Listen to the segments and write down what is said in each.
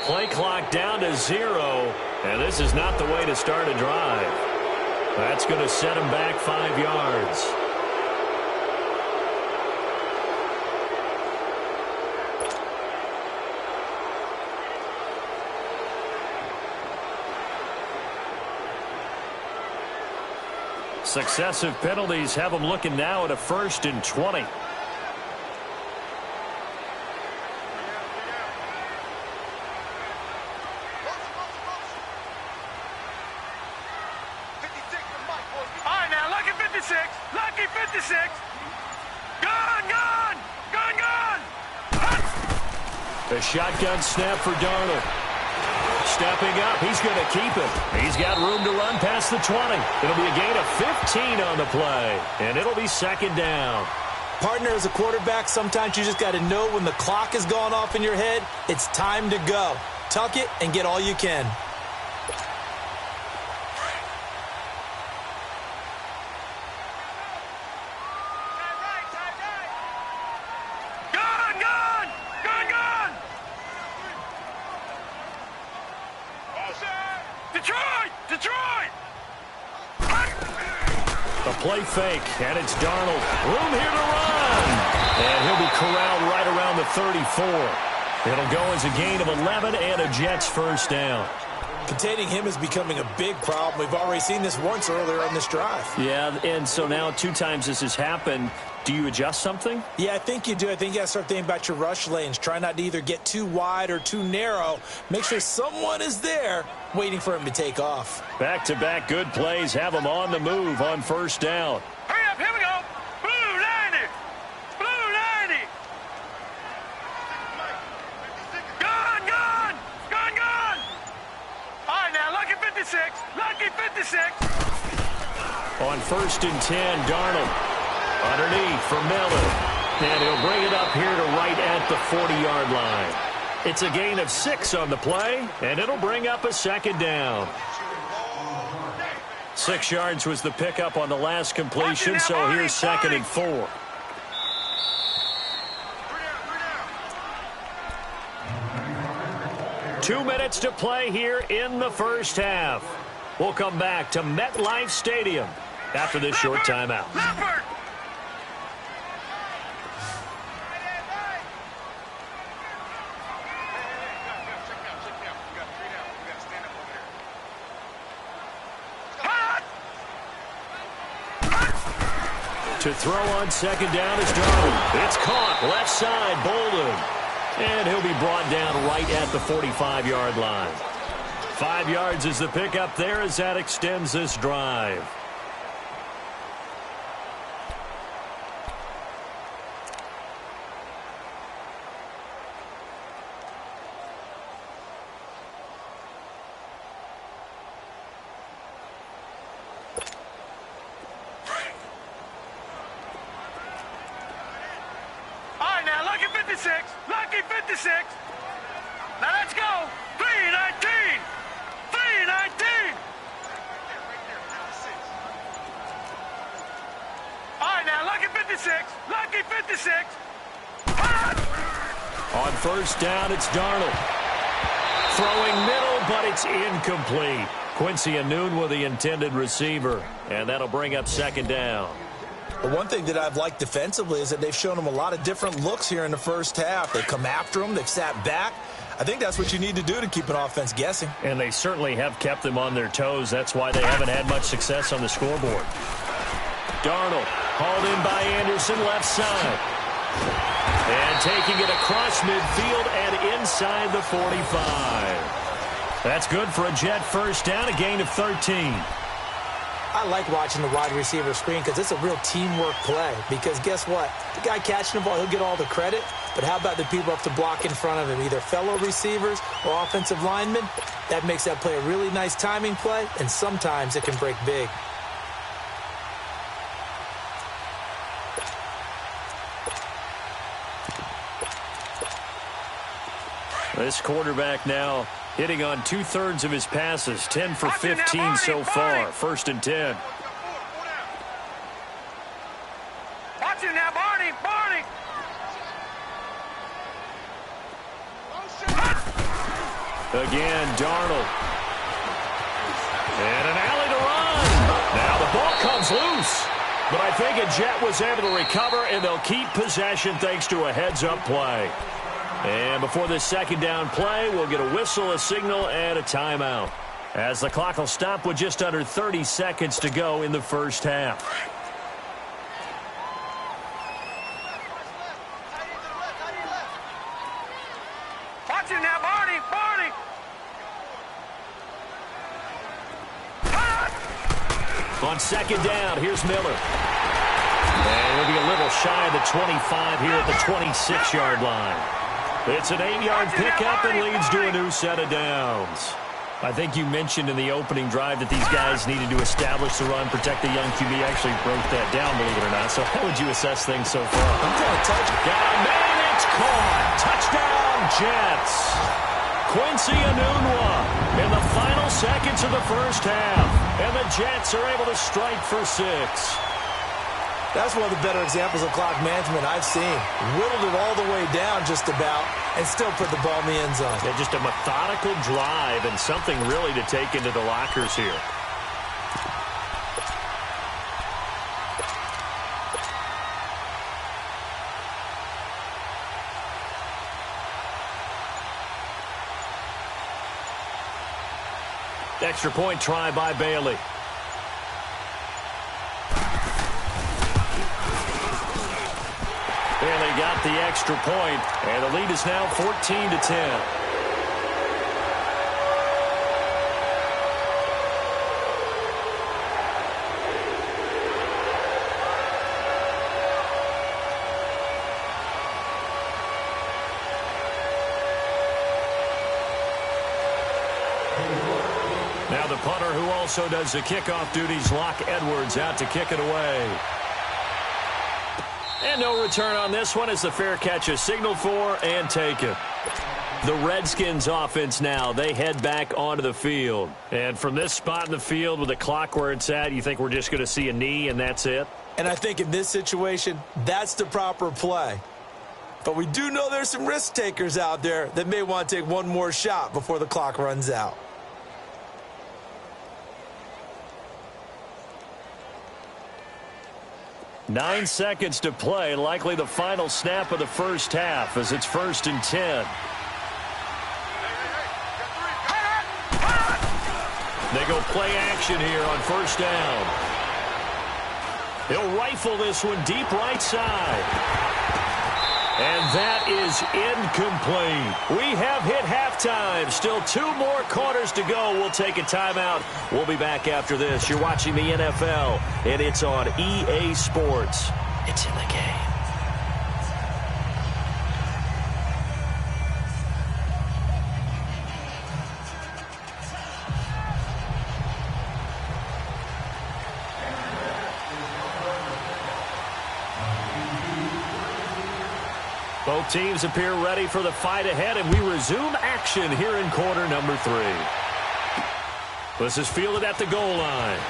Play clock down to 0, and this is not the way to start a drive. That's going to set him back 5 yards. Successive penalties have them looking now at a 1st and 20. A shotgun snap for Darnold. Stepping up, he's going to keep it. He's got room to run past the 20. It'll be a gain of 15 on the play, and it'll be 2nd down. Partner, as a quarterback, sometimes you just got to know when the clock has gone off in your head, it's time to go. Tuck it and get all you can. Play fake, and it's Darnold. Room here to run. And he'll be corralled right around the 34. It'll go as a gain of 11 and a Jets 1st down. Containing him is becoming a big problem. We've already seen this once earlier on this drive. Yeah, and so now 2 times this has happened. Do you adjust something? Yeah, I think you do. I think you got to start thinking about your rush lanes. Try not to either get too wide or too narrow. Make sure someone is there waiting for him to take off. Back-to-back good plays have him on the move on 1st down. Hurry up, here we go. Blue 90. Blue 90. Gun. All right, now, lucky 56. Lucky 56. On 1st and 10, Darnold. Underneath for Miller. And he'll bring it up here to right at the 40-yard line. It's a gain of 6 on the play, and it'll bring up a 2nd down. 6 yards was the pickup on the last completion, so here's 2nd and 4. Two minutes to play here in the 1st half. We'll come back to MetLife Stadium after this short timeout. To throw on 2nd down is Darnold. It's caught left side, Bolden. And he'll be brought down right at the 45-yard line. 5 yards is the pickup there as that extends this drive. Lucky 56. Now let's go. 319. 319. All right, now lucky 56. Lucky 56. On 1st down, it's Darnold. Throwing middle, but it's incomplete. Quincy Anoon with the intended receiver, and that'll bring up 2nd down. But one thing that I've liked defensively is that they've shown him a lot of different looks here in the 1st half. They've come after him. They've sat back. I think that's what you need to do to keep an offense guessing. And they certainly have kept them on their toes. That's why they haven't had much success on the scoreboard. Darnold hauled in by Anderson, left side. And taking it across midfield and inside the 45. That's good for a Jet 1st down, a gain of 13. I like watching the wide receiver screen because it's a real teamwork play. Because guess what? The guy catching the ball, he'll get all the credit. But how about the people up to block in front of him, either fellow receivers or offensive linemen? That makes that play a really nice timing play, and sometimes it can break big. This quarterback now hitting on 2/3 of his passes, 10 for 15 so far. 1st and 10. Watch it now, Barney. Again, Darnold. And an alley to run. Now the ball comes loose. But I think a Jet was able to recover, and they'll keep possession thanks to a heads-up play. And before this second down play, we'll get a whistle, a signal, and a timeout, as the clock will stop with just under 30 seconds to go in the first half. Watch it now, Barney! Barney! On second down, here's Miller. And he'll be a little shy of the 25 here at the 26-yard line. It's an 8-yard pickup and leads to a new set of downs. I think you mentioned in the opening drive that these guys needed to establish the run, protect the young QB. Actually broke that down, believe it or not. So how would you assess things so far? I'm going to touch it. Got a man, it's caught. Touchdown, Jets. Quincy Enunwa in the final seconds of the first half. And the Jets are able to strike for 6. That's one of the better examples of clock management I've seen. Whittled it all the way down just about and still put the ball in the end zone. Yeah, just a methodical drive and something really to take into the lockers here. Extra point try by Bailey. Bailey got the extra point, and the lead is now 14-10. Now the punter, who also does the kickoff duties, Locke Edwards, out to kick it away. And no return on this one as the fair catch is signaled for and taken. The Redskins offense now, they head back onto the field. And from this spot in the field with the clock where it's at, you think we're just going to see a knee and that's it? And I think in this situation, that's the proper play. But we do know there's some risk takers out there that may want to take one more shot before the clock runs out. Nine seconds to play, likely the final snap of the first half as it's 1st and 10. They go play action here on first down. He'll rifle this one deep right side. And that is incomplete. We have hit halftime. Still 2 more quarters to go. We'll take a timeout. We'll be back after this. You're watching the NFL, and it's on EA Sports. It's in the game. Both teams appear ready for the fight ahead, and we resume action here in quarter number 3. This is fielded at the goal line.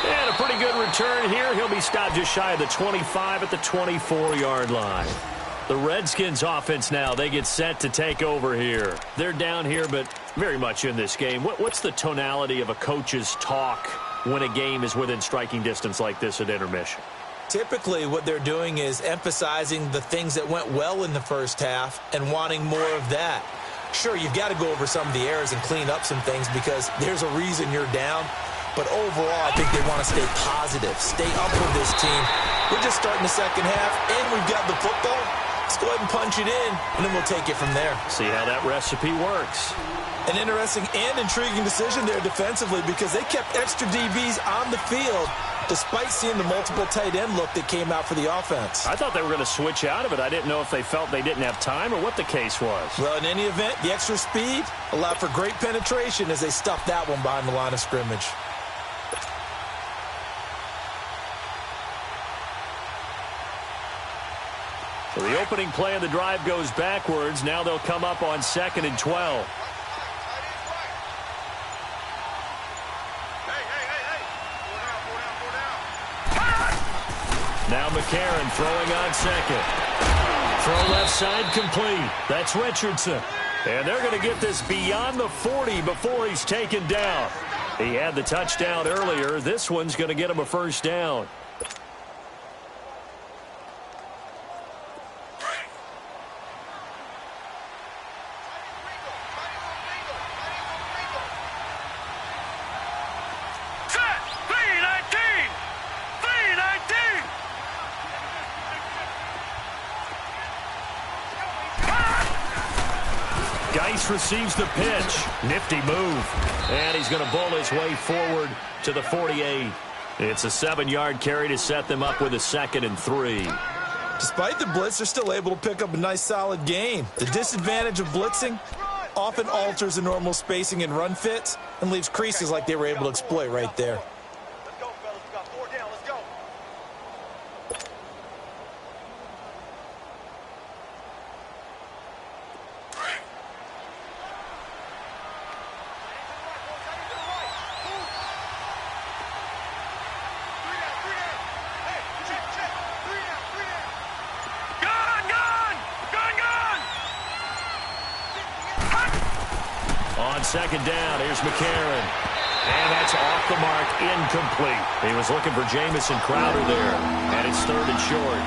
And a pretty good return here. He'll be stopped just shy of the 25 at the 24-yard line. The Redskins offense now, they get set to take over here. They're down here, but very much in this game. What's the tonality of a coach's talk when a game is within striking distance like this at intermission? Typically, what they're doing is emphasizing the things that went well in the first half and wanting more of that. Sure, you've got to go over some of the errors and clean up some things because there's a reason you're down. But overall, I think they want to stay positive, stay up with this team. We're just starting the second half, and we've got the football. Let's go ahead and punch it in, and then we'll take it from there. See how that recipe works. An interesting and intriguing decision there defensively because they kept extra DBs on the field despite seeing the multiple tight end look that came out for the offense. I thought they were going to switch out of it. I didn't know if they felt they didn't have time or what the case was. Well, in any event, the extra speed allowed for great penetration as they stuffed that one behind the line of scrimmage. So the opening play of the drive goes backwards. Now they'll come up on 2nd and 12. Now McCarron throwing on second. Throw left side complete. That's Richardson. And they're going to get this beyond the 40 before he's taken down. He had the touchdown earlier. This one's going to get him a first down. Receives the pitch. Nifty move. And he's going to bowl his way forward to the 48. It's a 7-yard carry to set them up with a 2nd and 3. Despite the blitz, they're still able to pick up a nice, solid gain. The disadvantage of blitzing often alters the normal spacing and run fits and leaves creases like they were able to exploit right there. Let's go, fellas. We got 4 down. Let's go. On 2nd down, here's McCarron. And that's off the mark, incomplete. He was looking for Jamison Crowder there, and it's 3rd and short.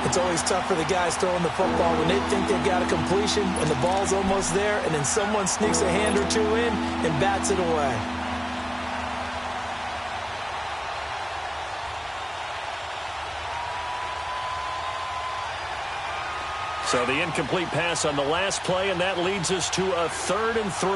It's always tough for the guys throwing the football when they think they've got a completion and the ball's almost there, and then someone sneaks a hand or two in and bats it away. So the incomplete pass on the last play, and that leads us to a 3rd and 3.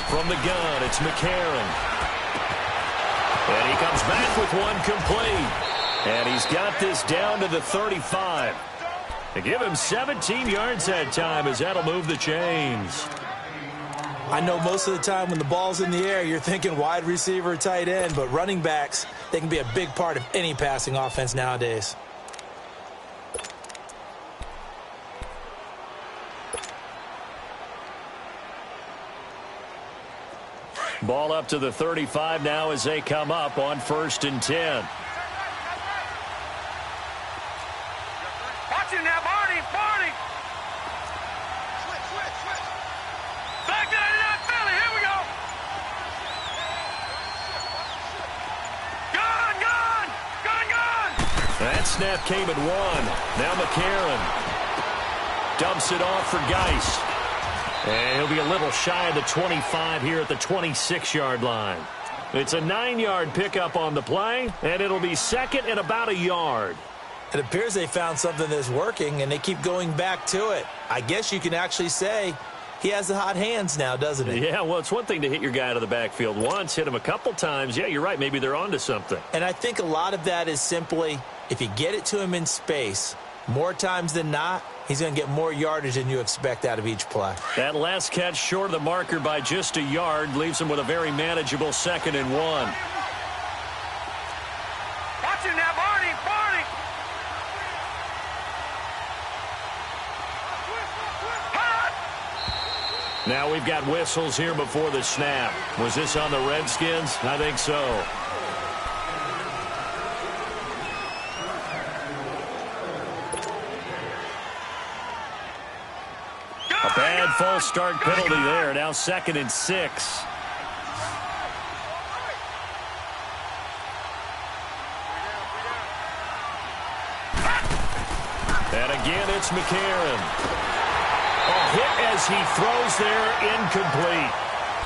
From the gun, it's McCarron. And he comes back with one complete. And he's got this down to the 35. They give him 17 yards that time, as that'll move the chains. I know most of the time when the ball's in the air, you're thinking wide receiver, tight end, but running backs, they can be a big part of any passing offense nowadays. Ball up to the 35 now as they come up on 1st and 10. Watching that, Barney! Barney! Switch! Back to that Philly! Here we go! Gun! That snap came at 1. Now McCarron dumps it off for Geis. And he'll be a little shy of the 25 here at the 26-yard line. It's a 9-yard pickup on the play, and it'll be 2nd and about a yard. It appears they found something that's working, and they keep going back to it. I guess you can actually say he has the hot hands now, doesn't he? Yeah, well, it's one thing to hit your guy out of the backfield once, hit him a couple times. Yeah, you're right. Maybe they're onto something. And I think a lot of that is simply if you get it to him in space, more times than not, he's going to get more yardage than you expect out of each play. That last catch short of the marker by just a yard leaves him with a very manageable 2nd and 1. Watching that, Barney! Now we've got whistles here before the snap. Was this on the Redskins? I think so. A bad false start penalty there. Now 2nd and 6. And again, it's McCarron. A hit as he throws there, incomplete.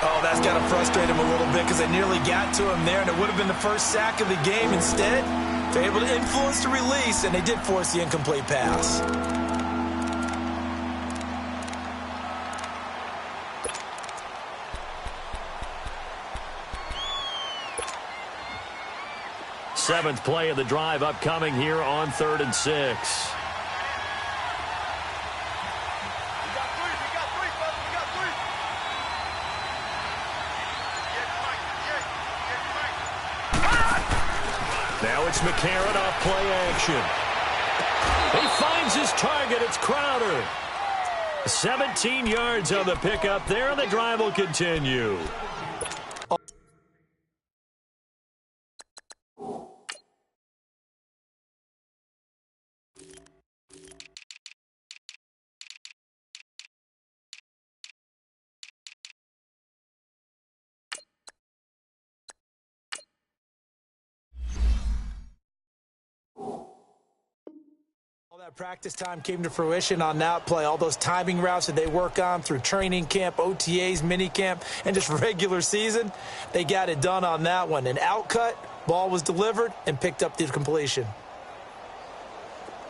Oh, that's got to frustrate him a little bit because they nearly got to him there, and it would have been the first sack of the game. Instead, they're able to influence the release, and they did force the incomplete pass. Seventh play of the drive upcoming here on 3rd and 6. Now it's McCarron off play action. He finds his target. It's Crowder. 17 yards on the pickup there, and the drive will continue. That practice time came to fruition on that play. All those timing routes that they work on through training camp, OTAs, minicamp, and just regular season, they got it done on that one. An outcut, ball was delivered, and picked up the completion.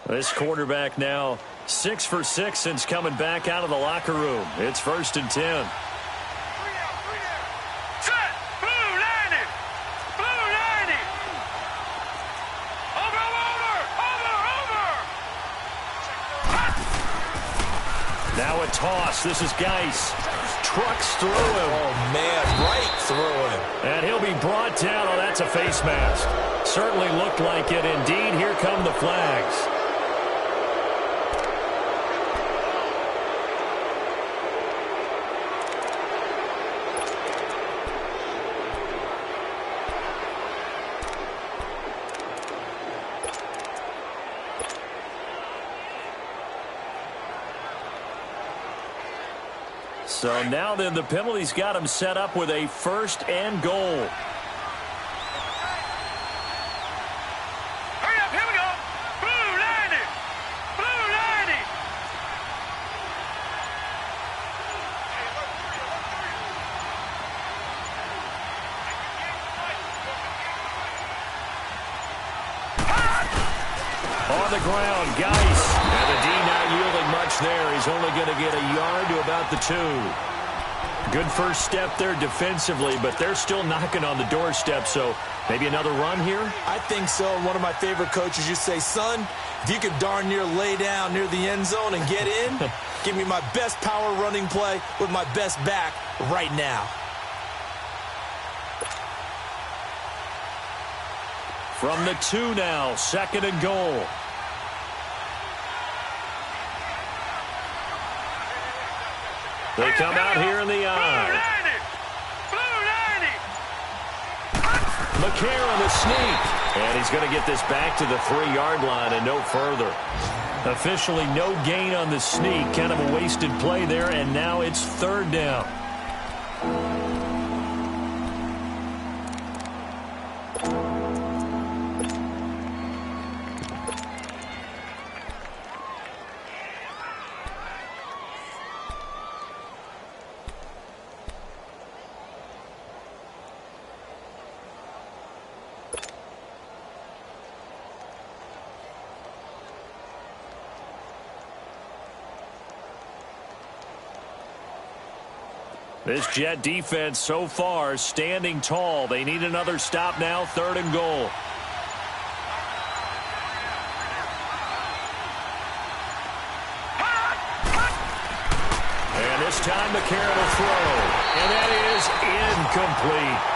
This quarterback now 6 for 6 since coming back out of the locker room. It's 1st and 10. Now a toss. This is Geis. Trucks through him. Oh, man, right through him. And he'll be brought down. Oh, that's a face mask. Certainly looked like it. Indeed, here come the flags. So now then the penalty's got him set up with a 1st and goal. Hurry up, here we go. Blue 90. Blue 90. On the ground, Geis. And the D not yielding much there. He's only going to get a yard to about the 2. Good first step there defensively, but they're still knocking on the doorstep, so maybe another run here? I think so. One of my favorite coaches used to say, son, if you could darn near lay down near the end zone and get in, give me my best power running play with my best back right now. From the 2 now, 2nd and goal. They come out here in the eye. Blue 90. McCare on the sneak. And he's going to get this back to the 3-yard line and no further. Officially no gain on the sneak. Kind of a wasted play there, and now it's 3rd down. This Jet defense so far standing tall. They need another stop now, 3rd and goal. And this time McCarron will throw. And that is incomplete.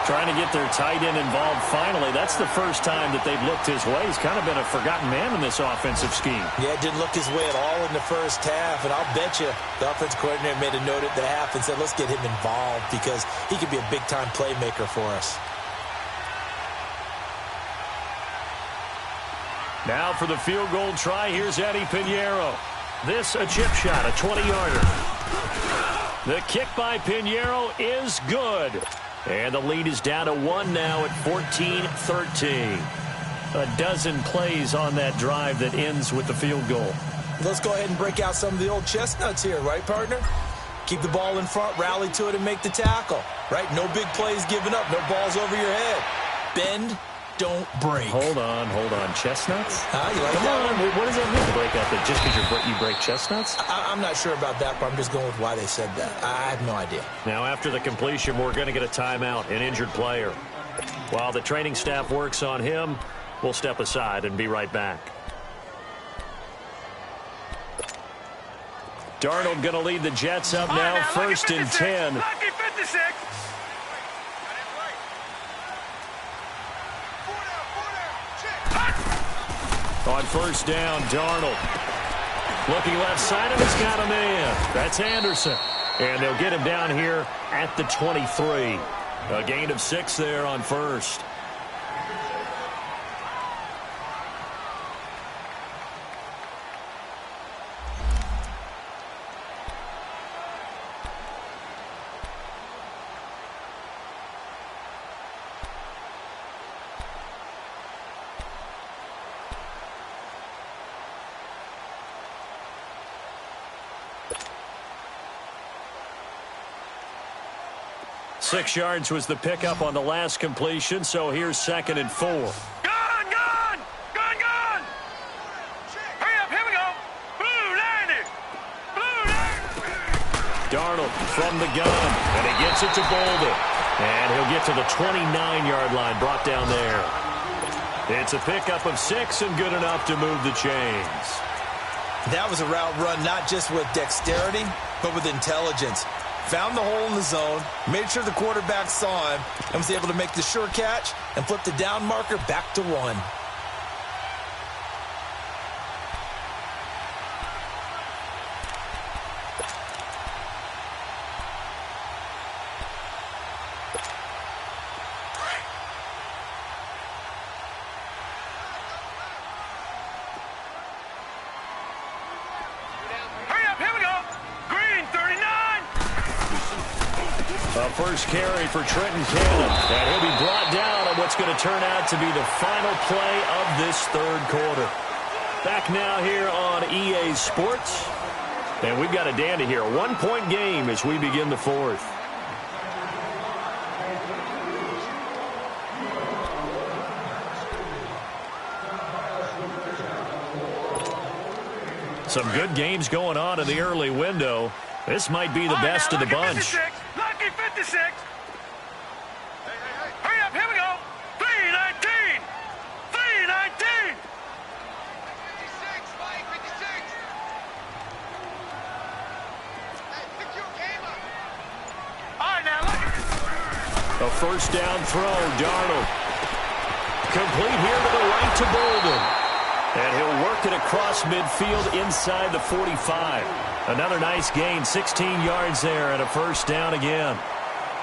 Trying to get their tight end involved finally. That's the first time that they've looked his way. He's kind of been a forgotten man in this offensive scheme. Yeah, it didn't look his way at all in the first half. And I'll bet you the offense coordinator made a note at the half and said, let's get him involved because he could be a big-time playmaker for us. Now for the field goal try, here's Eddie Pinheiro. This a chip shot, a 20-yarder. The kick by Pinheiro is good. And the lead is down to 1 now at 14-13. A dozen plays on that drive that ends with the field goal. Let's go ahead and break out some of the old chestnuts here, right, partner? Keep the ball in front, rally to it, and make the tackle, right? No big plays given up, no balls over your head. Bend, don't break. Hold on. Chestnuts? You like Come that on. one? What does that mean to break out? That just because you break chestnuts? I'm not sure about that, but I'm just going with why they said that. I have no idea. Now, after the completion, we're going to get a timeout, an injured player. While the training staff works on him, we'll step aside and be right back. Darnold going to lead the Jets up now, 1st and 10. Lucky 56. On 1st down, Darnold. Looking left side, and he's got a man. That's Anderson. And they'll get him down here at the 23. A gain of 6 there on 1st. 6 yards was the pickup on the last completion, so here's 2nd and 4. Gone! Hurry up, here we go! Blue 90! Blue 90! Darnold from the gun, and he gets it to Bolden. And he'll get to the 29-yard line, brought down there. It's a pickup of 6 and good enough to move the chains. That was a route run not just with dexterity, but with intelligence. Found the hole in the zone, made sure the quarterback saw him, and was able to make the sure catch and flip the down marker back to 1. First carry for Trenton Cannon, and he'll be brought down on what's going to turn out to be the final play of this 3rd quarter. Back now here on EA Sports, and we've got a dandy here. A 1-point game as we begin the 4th. Some good games going on in the early window. This might be the best of the bunch. Lucky 56. Hurry up, here we go. 319. 319. 56, Mike, 56. Hey, pick your game up. All right, now, look. A first down throw, Darnold. Complete here to the right to Bolden. And he'll work it across midfield inside the 45. Another nice gain, 16 yards there, and a first down again.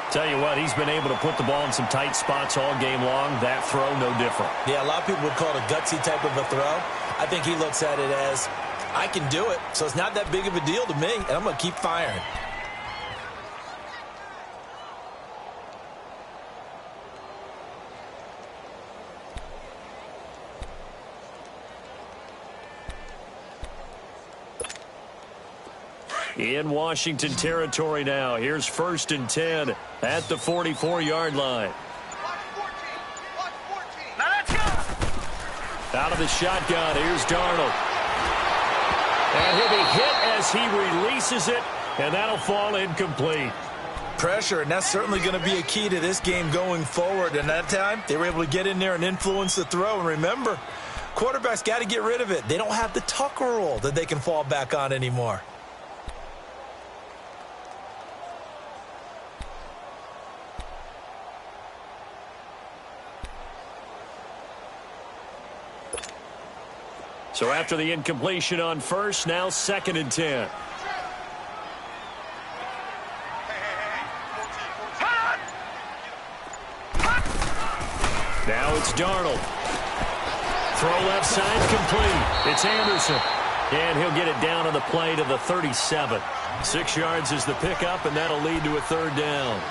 Tell you what, he's been able to put the ball in some tight spots all game long. That throw, no different. Yeah, a lot of people would call it a gutsy type of a throw. I think he looks at it as, I can do it, so it's not that big of a deal to me, and I'm going to keep firing. In Washington territory now. Here's 1st and 10 at the 44-yard line. Now let's go. Out of the shotgun, here's Darnold. And he'll be hit as he releases it, and that'll fall incomplete. Pressure, and that's certainly going to be a key to this game going forward. And that time, they were able to get in there and influence the throw. And remember, quarterbacks got to get rid of it. They don't have the Tucker rule that they can fall back on anymore. So after the incompletion on first, now 2nd and 10. Now it's Darnold. Throw left side complete. It's Anderson. And he'll get it down on the play to the 37. 6 yards is the pickup, and that'll lead to a 3rd down.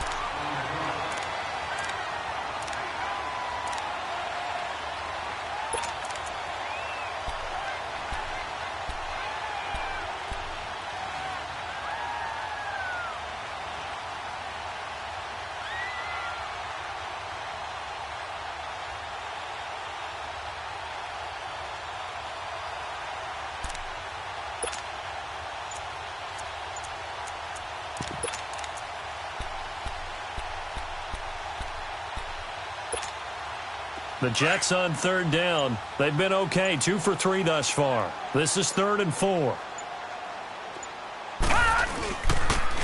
The Jets on 3rd down. They've been okay, 2 for 3 thus far. This is 3rd and 4.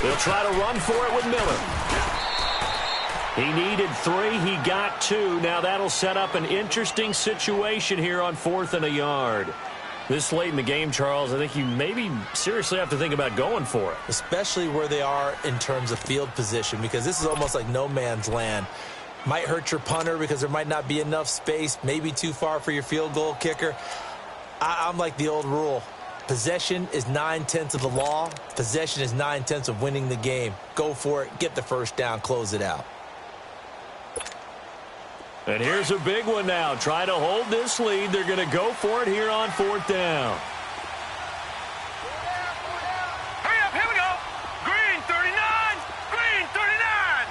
They'll try to run for it with Miller. He needed 3. He got 2. Now that'll set up an interesting situation here on 4th and a yard. This late in the game, Charles, I think you maybe seriously have to think about going for it. Especially where they are in terms of field position, because this is almost like no man's land. Might hurt your punter because there might not be enough space, maybe too far for your field goal kicker. I'm like the old rule. Possession is 9/10 of the law. Possession is 9/10 of winning the game. Go for it. Get the first down. Close it out. And here's a big one now. Try to hold this lead. They're going to go for it here on 4th down. Hurry up, here we go. Green 39. Green 39.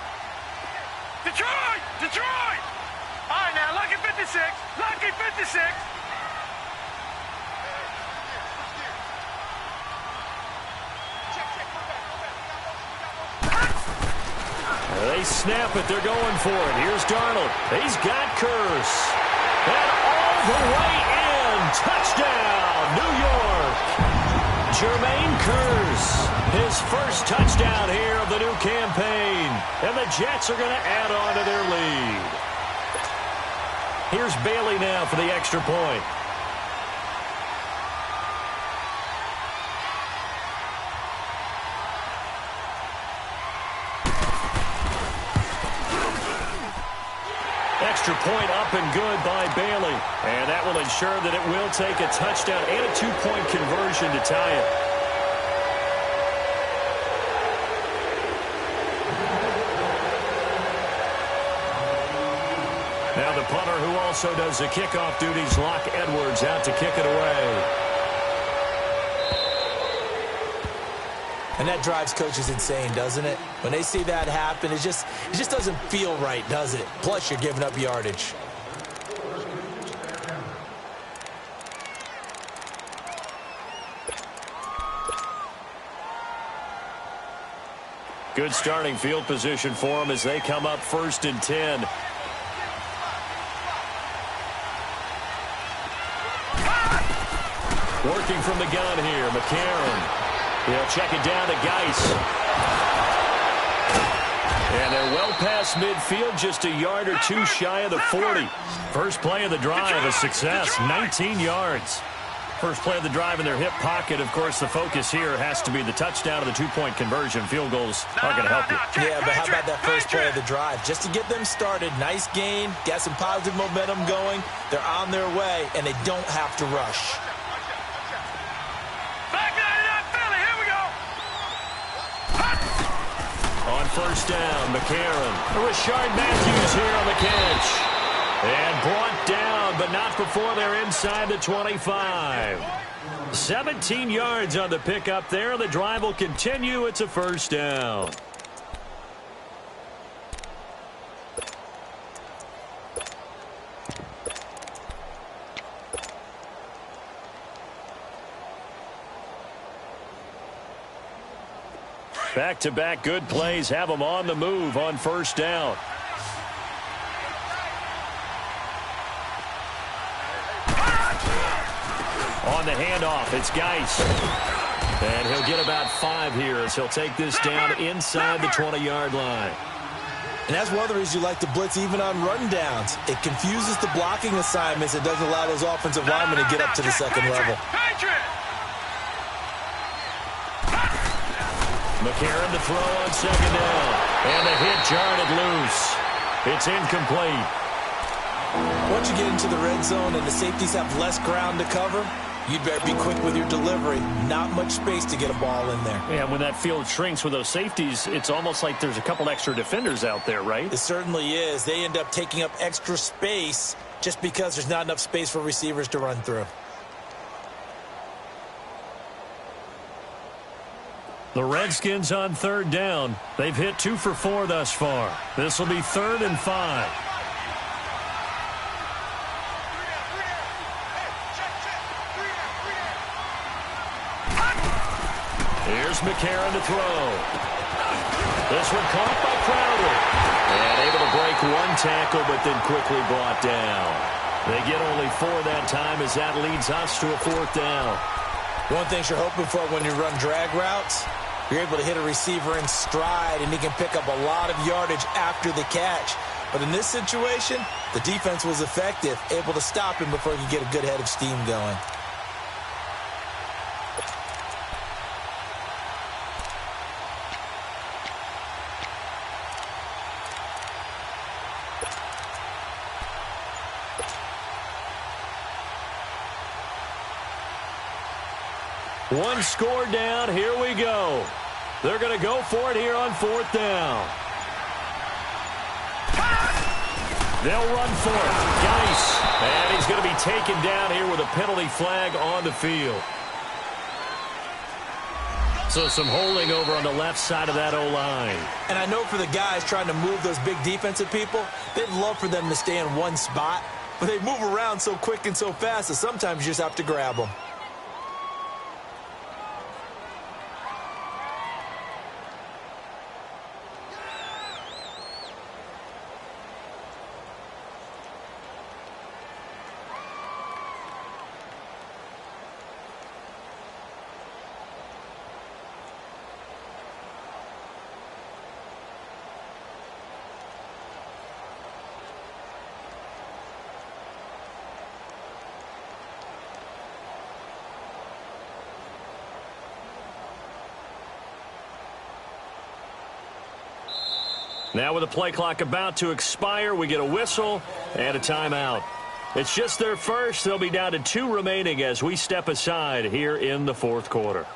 They snap it. They're going for it. Here's Darnold. He's got Curse. And all the way in. Touchdown, New York. Jermaine Curse, his first touchdown here of the new campaign. And the Jets are going to add on to their lead. Here's Bailey now for the extra point. Extra point up and good by Bailey. And that will ensure that it will take a touchdown and a two-point conversion to tie it. Now the punter who also does the kickoff duties, Locke Edwards, out to kick it away. And that drives coaches insane, doesn't it? When they see that happen, it just doesn't feel right, does it? Plus, you're giving up yardage. Good starting field position for them as they come up 1st and 10. Working from the gun here, McCarron. He'll check it down to Geis. And they're well past midfield, just a yard or two shy of the 40. First play of the drive, a success, 19 yards. First play of the drive in their hip pocket. Of course, the focus here has to be the touchdown of the two-point conversion. Field goals aren't going to help you. Yeah, but how about that first play of the drive? Just to get them started, nice gain, got some positive momentum going. They're on their way, and they don't have to rush. On first down, McCarron. Rashard Matthews here on the catch. And brought down, but not before they're inside the 25. 17 yards on the pickup there. The drive will continue. It's a first down. Back-to-back good plays have them on the move on first down. On the handoff, it's Geis. And he'll get about 5 here as he'll take this down inside the 20-yard line. And that's one of the reasons you like to blitz even on rundowns. It confuses the blocking assignments. It doesn't allow those offensive linemen to get up to the second level. McCarron to throw on second down. And the hit jarred it loose. It's incomplete. Once you get into the red zone and the safeties have less ground to cover, you'd better be quick with your delivery. Not much space to get a ball in there. Yeah, when that field shrinks with those safeties, it's almost like there's a couple extra defenders out there, right? It certainly is. They end up taking up extra space just because there's not enough space for receivers to run through. The Redskins on third down. They've hit 2 for 4 thus far. This will be 3rd and 5. Here's McCarron to throw. This one caught by Crowder. And able to break one tackle, but then quickly brought down. They get only 4 that time as that leads us to a 4th down. One thing you're hoping for when you run drag routes, you're able to hit a receiver in stride, and he can pick up a lot of yardage after the catch. But in this situation, the defense was effective, able to stop him before he could get a good head of steam going. One score down. Here we go. They're going to go for it here on 4th down. They'll run for it. Geis. And he's going to be taken down here with a penalty flag on the field. So some holding over on the left side of that O-line. And I know for the guys trying to move those big defensive people, they'd love for them to stay in one spot. But they move around so quick and so fast that sometimes you just have to grab them. Now with the play clock about to expire, we get a whistle and a timeout. It's just their first. They'll be down to 2 remaining as we step aside here in the fourth quarter.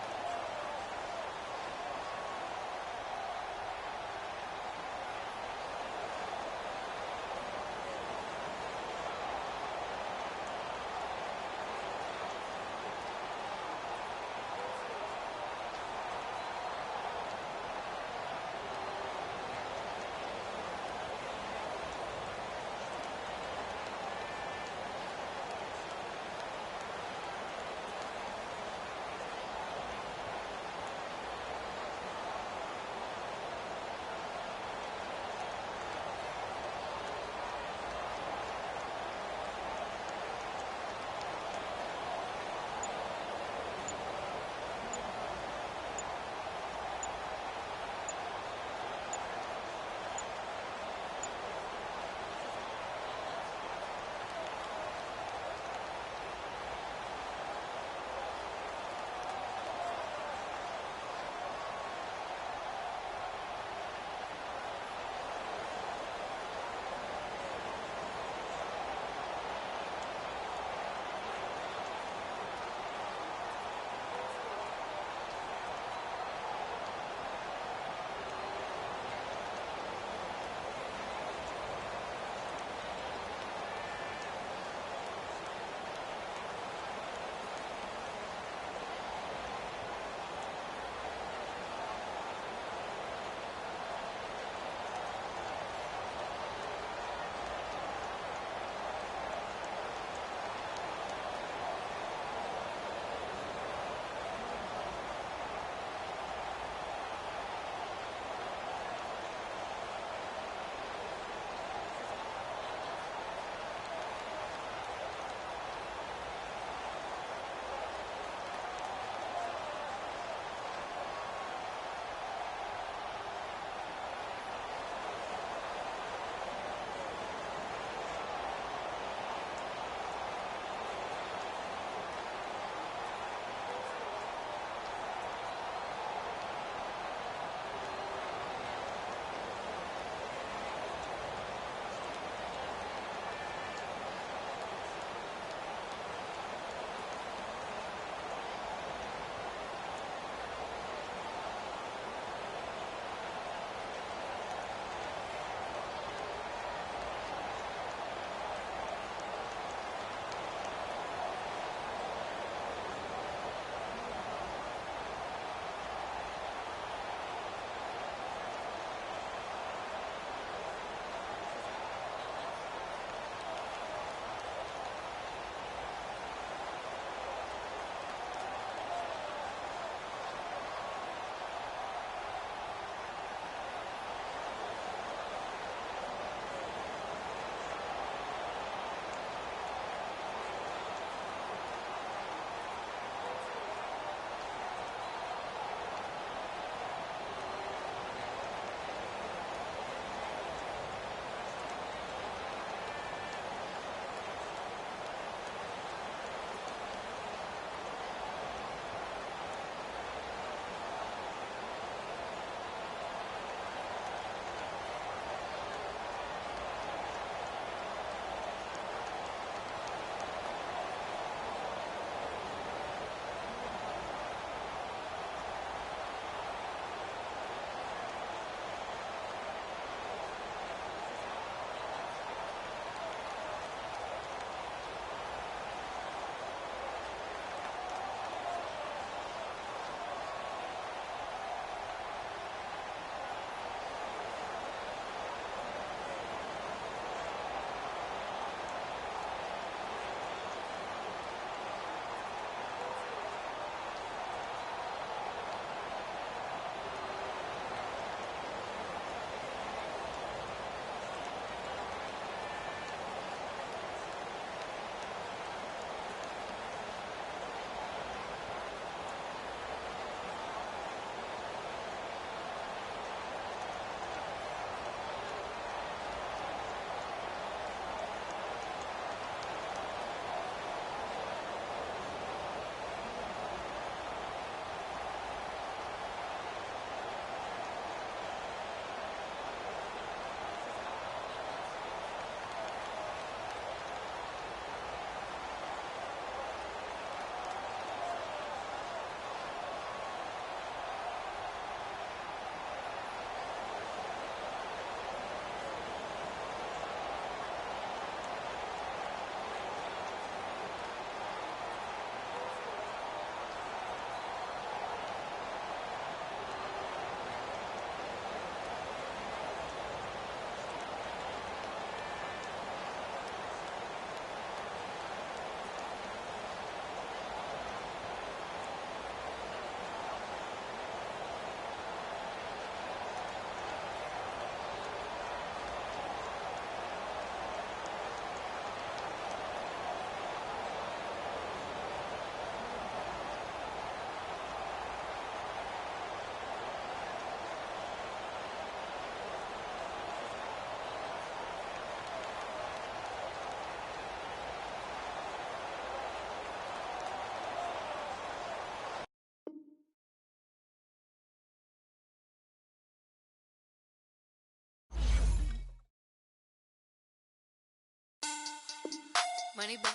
Money bag.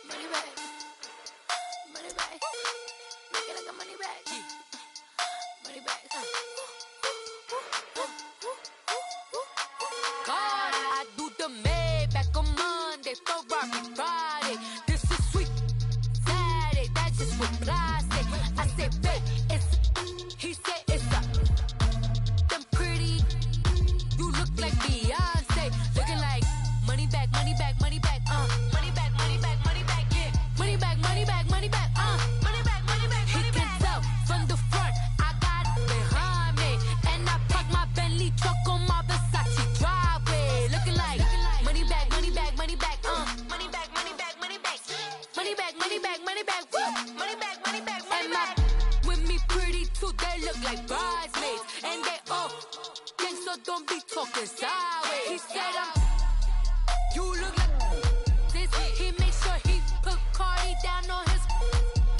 Money bag. Money bag. Make it like a money bag. Money bag. God, I do the Maybach on Monday, Ferrari Friday. This is sweet Saturday, that's just what plastic. I say, babe, it's. He said it's a. Them pretty. You look like Beyonce, looking like money bag, money bag, money bag, money bag, money bag, money bag, yeah, money bag, money bag, money bag, money bag, money bag, money bag. He can tell from the front, I got it behind me, and I park my Bentley truck on my Versace driveway, looking like money bag, money bag, money bag, money bag, money bag, money bag, money bag, money bag, money bag, money bag, money bag, money bag. With me pretty too, they look like bridesmaids, and they all. So don't be talking sideways. He said you look like this. He make sure he put Cardi down on his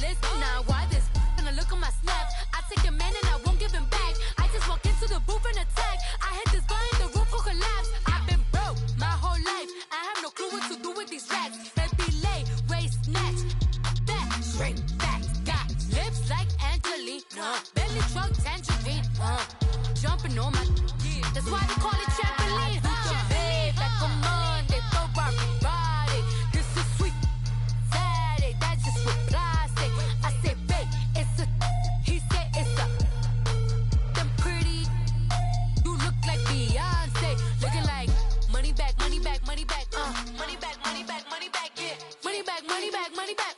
list. Now why this? Gonna look on my snap. I take a man and I won't give him back. I just walk into the booth and attack. I hit this guy in the roof will collapse. I've been broke my whole life. I have no clue what to do with these racks. Heavy lay, waist snatch, back, straight back. Got lips like Angelina, belly truck tangerine, jumping on my. That's why they call it trampoline. Babe, like a Monday, Ferrari Friday. This is sweet Saturday, that's just with plastic. I say, babe, it's a. He said it's a. Them pretty. You look like Beyonce, looking like money bag, money bag, money bag, money bag, money bag, money bag, yeah, money bag, money bag, money bag,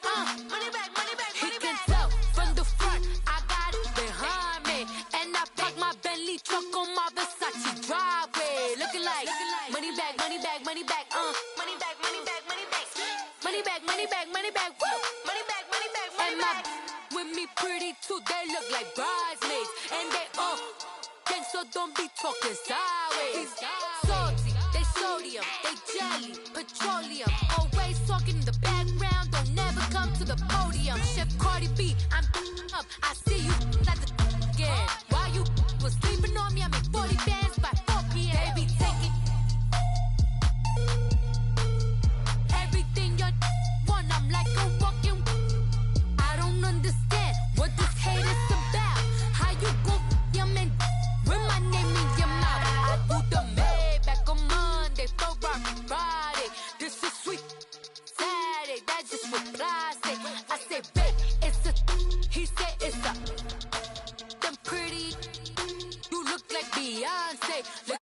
money bag, money bag. He can tell from the front, I got it behind me, and I park my Bentley truck on my Versace driveway, looking like money bag, money bag, money bag, money bag, money bag, money bag, money bag, money bag, money bag, woo, money bag, money bag, money bag. With me pretty too, they look like bridesmaids, and they all gang, so don't be talking sideways. Salty, they sodium, they jelly, petroleum, always talking in the background, don't never come to the podium. Chef Cardi B, I'm up, I see you like the again. While you was sleeping on me, I make 40 bands by 4 p.m. Baby, take it. Everything you want, I'm like a walking. I don't understand what this hate is about. How you go your man with my name in your mouth? I do the Maybach on Monday, Ferrari Friday. This is sweet Saturday, that's just with plastic. I say, babe, it's a. He said it's a. Them pretty. You look like Beyonce.